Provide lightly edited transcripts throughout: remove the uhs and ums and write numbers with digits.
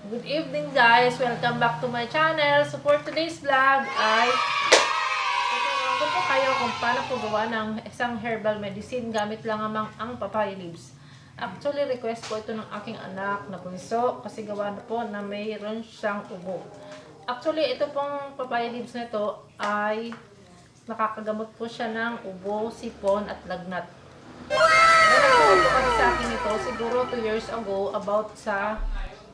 Good evening guys! Welcome back to my channel. So for today's vlog ay tuturuan ko po kayo kung paano po gawa ng isang herbal medicine gamit lang ang papaya leaves. Actually, request po ito ng aking anak na bunso kasi gawa na po na mayroon siyang ubo. Actually, ito pong papaya leaves na ito ay nakakagamot po siya ng ubo, sipon at lagnat. Nagturo po kasi sa akin ito siguro 2 years ago about sa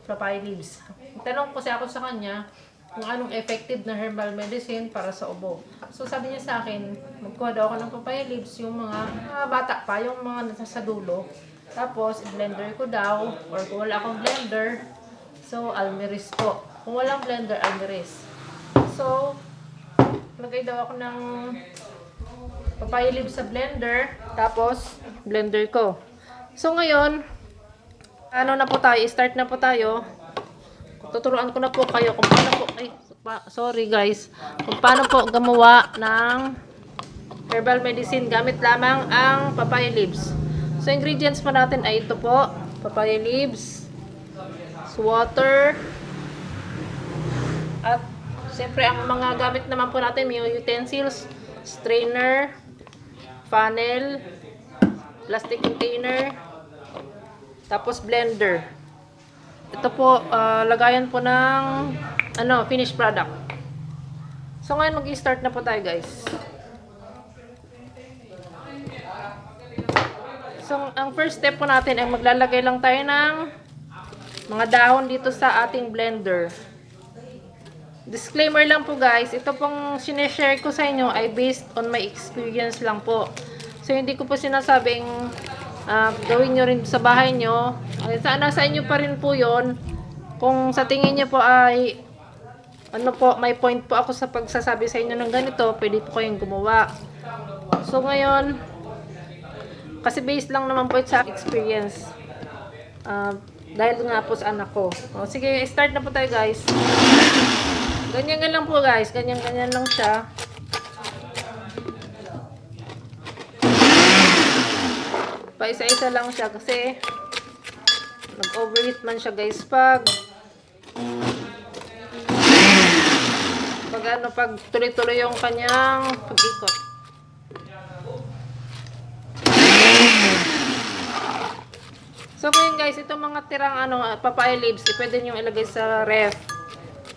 papaya leaves. Tanong ko ako sa kanya kung anong effective na herbal medicine para sa ubo. So sabi niya sa akin, magkuha daw ako ng papaya leaves, yung mga bata pa, yung mga nasa sa dulo. Tapos, i-blender ko daw, or kung wala akong blender, so almiris po. Kung walang blender, almiris. So, lagay daw ako ng papaya leaves sa blender, tapos blender ko. So ngayon, ano na po tayo, start na po tayo. Tuturuan ko na po kayo kung paano po, sorry guys, kung paano po gumawa ng herbal medicine gamit lamang ang papaya leaves. So ingredients po natin ay ito po, papaya leaves, water, at siyempre ang mga gamit naman po natin, may utensils, strainer, funnel, plastic container, tapos blender. Ito po, lagayan po ng finished product. So ngayon mag-i-start na po tayo guys. So ang first step po natin ay maglalagay lang tayo ng mga dahon dito sa ating blender. Disclaimer lang po guys, ito pong sineshare ko sa inyo ay based on my experience lang po. So hindi ko po sinasabing gawin nyo rin sa bahay nyo. Nasa inyo pa rin po yon. Kung sa tingin nyo po ay may point po ako sa pagsasabi sa inyo ng ganito, pwede po kayong gumawa. So ngayon, kasi based lang naman po sa experience. Dahil nga po sa anak ko. Sige, start na po tayo guys. Ganyan lang po guys. Ganyan lang siya. Paisa-isa lang siya kasi nag-overheat man siya guys pag tuloy-tuloy yung kanyang pag-ikot. So ngayon guys, itong mga tirang papaya leaves, pwede nyo ilagay sa ref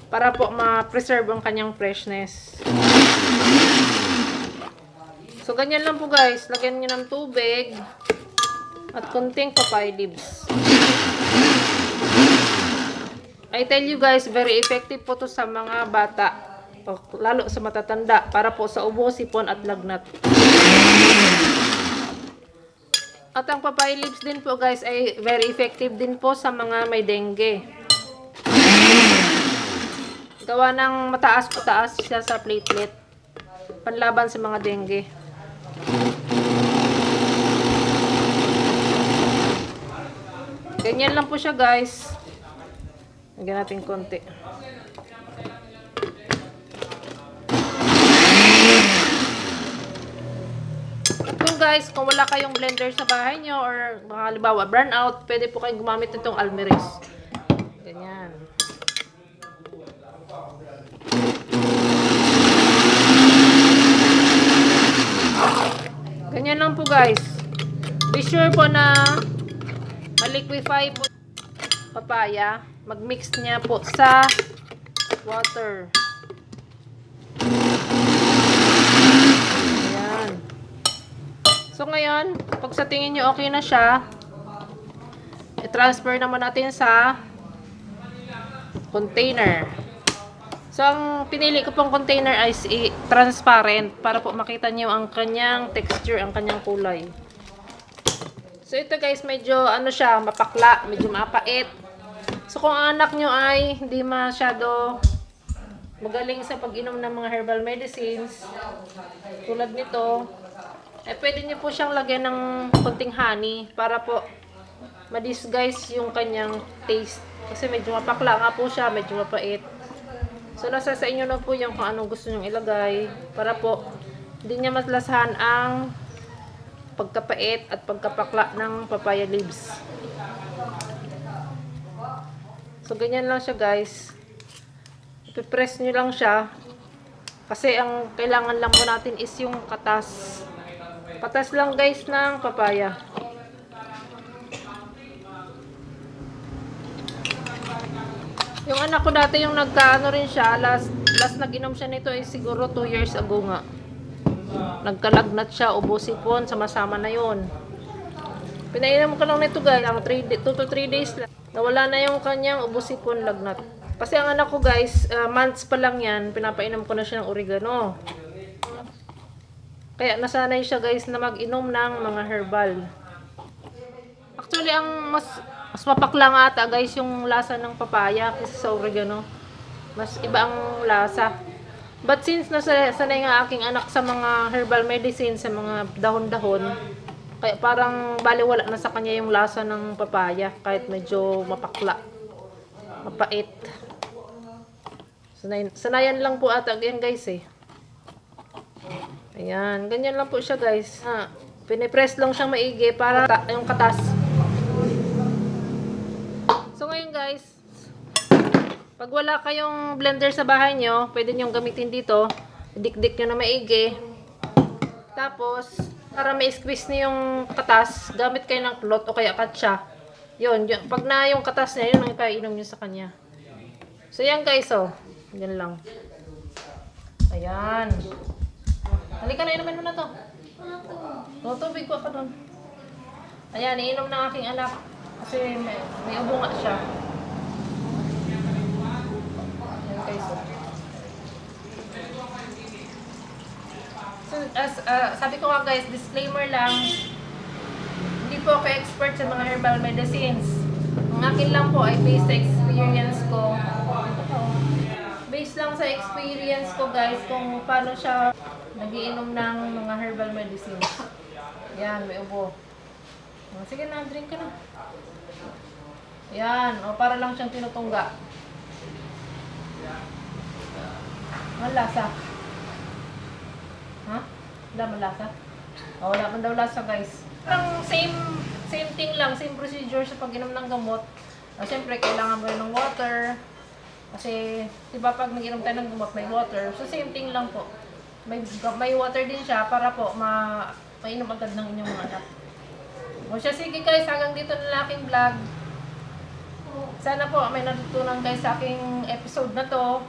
para po ma-preserve ang kanyang freshness. So ganyan lang po guys, lagyan nyo ng tubig at konting papaya leaves. I tell you guys, very effective po to sa mga bata, lalo sa matatanda, para po sa ubo, sipon at lagnat. At ang papaya leaves din po guys ay very effective din po sa mga may dengue. Gawa ng mataas siya sa platelet, panlaban sa mga dengue. Ganyan lang po siya guys. Lagyan natin konti. Kung guys, kung wala kayong blender sa bahay nyo or halimbawa burnout, pwede po kayong gumamit nitong almiris. Ganyan. Ganyan lang po guys. Be sure po na ma-liquefy po papaya. Mag-mix niya po sa water. Ayan. So ngayon, pag sa tingin nyo okay na siya, i-transfer naman natin sa container. So ang pinili ko pong container ay transparent para po makita nyo ang kanyang texture, ang kanyang kulay. So ito guys, medyo siya, mapakla, medyo mapait. So kung ang anak nyo ay hindi masyado magaling sa pag-inom ng mga herbal medicines, tulad nito, pwede nyo po siyang lagyan ng konting honey para po ma-disguise yung kanyang taste. Kasi medyo mapakla nga po siya, medyo mapait. So nasa sa inyo na po yung kung anong gusto nyo ilagay para po hindi niya matlasahan ang pagkapait at pagkapakla ng papaya leaves. So, ganyan lang siya guys. Ipipress nyo lang siya. Kasi ang kailangan lang po natin is yung katas. Katas lang guys ng papaya. Yung anak ko dati yung nagkaano rin siya. Last nag-inom siya nito ay siguro 2 years ago nga. Nagkalagnat siya, ubosipon, sama-sama na yon. Pinainom ko lang nito guys, 2 to 3 days lang. Nawala na yung kanyang ubosipon, lagnat. Kasi ang anak ko guys, months pa lang yan, pinapainom ko na siya ng oregano. Kaya nasanay siya guys na mag-inom ng mga herbal. Actually, ang mas mapakla nga ata guys yung lasa ng papaya kaysa sa oregano. Mas iba ang lasa. But since nasanay nga aking anak sa mga herbal medicine, sa mga dahon-dahon, kaya parang baliwala na sa kanya yung lasa ng papaya kahit medyo mapakla. Mapait. Sanayan lang po ata yan guys eh. Ayan, ganyan lang po siya guys. Pinipress lang siyang maigi para yung katas. So ngayon guys, pag wala kayong blender sa bahay nyo, pwede nyo gamitin dito. Dikdik nyo na maigi. Tapos, para ma-squeeze niyo yung katas, gamit kayo ng cloth o kaya katsa. Yun. Pag na yung katas niya, yun ang ipainom nyo sa kanya. So yan guys, oh. Yan lang. Ayan. Halika na, inumin mo na to. Tubig ko ka doon. Ayan, iinom ng aking anak. Kasi may ubo nga siya. Ayan guys, oh. So, sabi ko nga guys, disclaimer lang, hindi po ako expert sa mga herbal medicines. Ang akin lang po ay based sa experience ko. Based lang sa experience ko guys, kung paano siya nagiinom ng mga herbal medicines. Yan, may ubo. Sige na, drink ka na. Yan, para lang siyang tinutungga. Ang lasa. Ha? Wala man lasa? Wala man daw lasa guys. Parang same thing lang, same procedure sa pag-inom ng gamot. Siyempre, kailangan mo rin ng water. Kasi, diba pag nag-inom tayo ng gamot, may water. So, same thing lang po. May water din siya para po mainom agad ng inyong mga anak. O siya, sige guys, hanggang dito na aking vlog. Sana po may natutunan guys sa aking episode na to.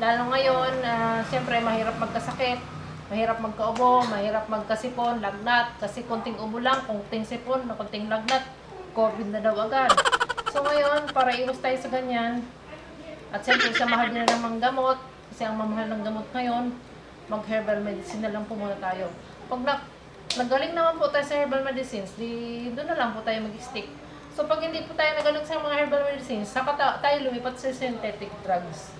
Lalo ngayon, siyempre, mahirap magkasakit. Mahirap magkaubo, mahirap magkasipon, lagnat. Kasi konting ubo lang, konting sipon, konting lagnat, COVID na daw agad. So ngayon, para iwas tayo sa ganyan, at siyempre sa mahal na namang gamot, kasi ang mamahal ng gamot ngayon, mag-herbal medicine na lang po muna tayo. Pag nagaling naman po tayo sa herbal medicines, doon na lang po tayo mag-stick. So pag hindi po tayo nagaling sa mga herbal medicines, saka tayo lumipat sa synthetic drugs.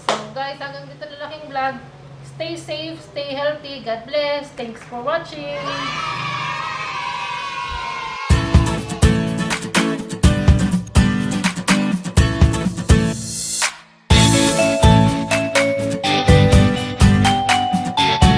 So guys, hanggang dito na lang aking vlog. Stay safe, stay healthy. God bless. Thanks for watching.